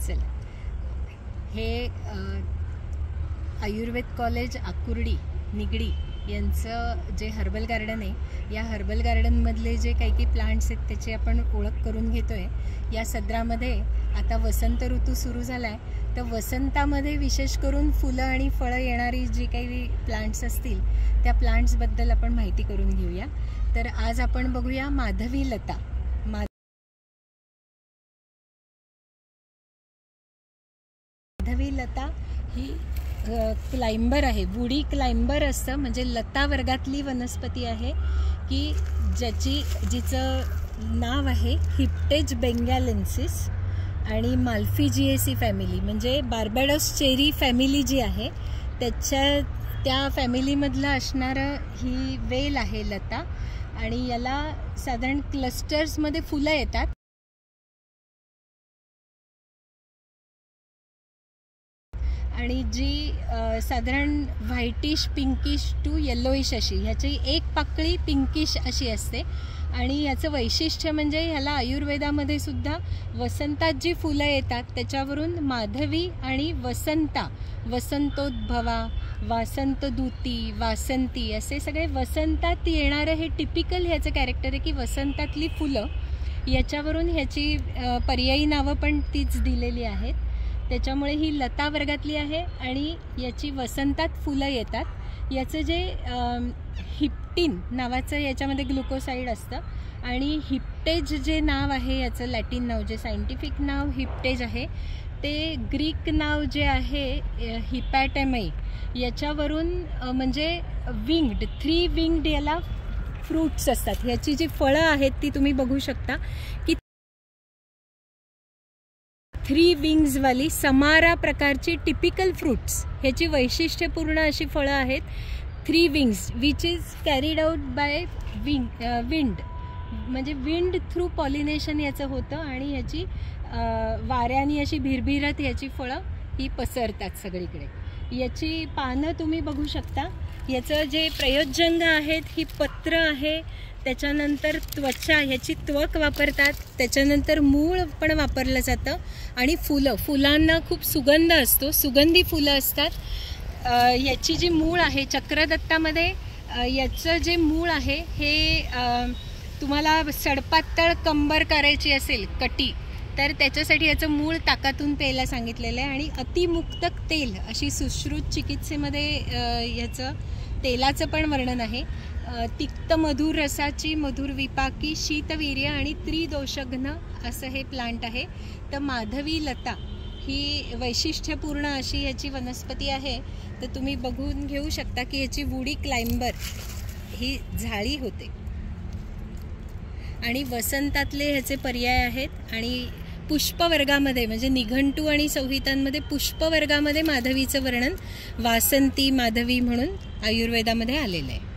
चला, हे आयुर्वेद कॉलेज आकुर्डी निगडी यांचं जे हर्बल गार्डन आहे, या हर्बल गार्डनमधले जे काही प्लांट्स आहेत त्याची आपण ओळख करून घेतो आहे. या सदरामध्ये आता वसंत ऋतू सुरू झाला आहे, तर वसंतामध्ये विशेष करून फुलं आणि फळं येणारी जी काही प्लांट्स असतील त्या प्लांट्सबद्दल आपण माहिती करून घेऊया. तर आज आपण बघूया माधवी लता. माधवी लता ही क्लाइंबर आहे, वुडी क्लाइंबर असतं, म्हणजे लता वर्गातली वनस्पती आहे की जिचं नाव आहे हिप्टेज बेंगॅलेन्सिस आणि माल्फिजिएसी फॅमिली, म्हणजे बार्बाडोस चेरी फॅमिली जी आहे त्या फॅमिलीमधलं असणारं ही वेल आहे लता. आणि याला साधारण क्लस्टर्समध्ये फुलं येतात आणि जी साधारण व्हाईटिश पिंकिश टू येलोइश अशी, ह्याची एक पाकळी पिंकिश अशी असते. आणि याचं वैशिष्ट्य म्हणजे ह्याला आयुर्वेदामध्ये सुद्धा वसंतात जी फुलं येतात त्याच्यावरून माधवी आणि वसंता, वसंतोद्भवा, वासंतदूती, वासंती असे सगळे वसंतात येणारं हे टिपिकल ह्याचं कॅरेक्टर आहे की वसंतातली फुलं, याच्यावरून ह्याची पर्यायी नावं पण तीच दिलेली आहेत. त्याच्यामुळे ही लता वर्गातली आहे आणि याची वसंतात फुलं येतात. याचं जे हिप्टिन नावाचं याच्यामध्ये ग्लुकोसाईड असतं आणि हिप्टेज जे नाव आहे याचं लॅटिन नाव, जे सायंटिफिक नाव हिप्टेज आहे, ते ग्रीक नाव जे आहे हिपॅटेमई, याच्यावरून म्हणजे विंग्ड, 3 विंग्ड याला फ्रूट्स असतात. ह्याची जी फळं आहेत ती तुम्ही बघू शकता की 3 विंग्सवाली समारा प्रकारची टिपिकल फ्रूट्स, ह्याची वैशिष्ट्यपूर्ण अशी फळं आहेत. 3 wings which is carried out by wind, म्हणजे विंड थ्रू पॉलिनेशन याचं होतं आणि ह्याची वाऱ्याने अशी भिरभिरत ह्याची फळं ही पसरतात सगळीकडे. याची पानं तुम्ही बघू शकता. याचं जे प्रयोजन आहेत ही पत्र आहे, त्याच्यानंतर त्वचा, ह्याची त्वक वापरतात, त्याच्यानंतर मूळ पण वापरलं जातं आणि फुलांना खूप सुगंध असतो, सुगंधी फुलं असतात. याची जी मूळ आहे चक्रदत्तामध्ये, याचं जे मूळ आहे हे तुम्हाला सडपातळ कंबर करायची असेल कटी, तर त्याच्यासाठी याचं मूळ ताकातून प्यायला सांगितलेलं आहे. आणि अतिमुक्तक तेल अशी सुश्रुत चिकित्सेमध्ये याचं तेलाचं पण वर्णन आहे. तिक्त मधुर रसाची मधुर विपाकी शीतवीर्य आणि त्रिदोषघ्न असं हे प्लांट आहे. तर माधवी लता ही वैशिष्ट्यपूर्ण अशी ह्याची वनस्पती आहे. तर तुम्ही बघून घेऊ शकता की ह्याची वुडी क्लाइंबर ही झाडी होते आणि वसंतातले ह्याचे पर्याय आहेत. आणि पुष्पवर्गामध्ये म्हणजे निघंटू आणि संहितांमध्ये पुष्पवर्गामध्ये माधवीचं वर्णन वासंती माधवी म्हणून आयुर्वेदामध्ये आलेलं आहे.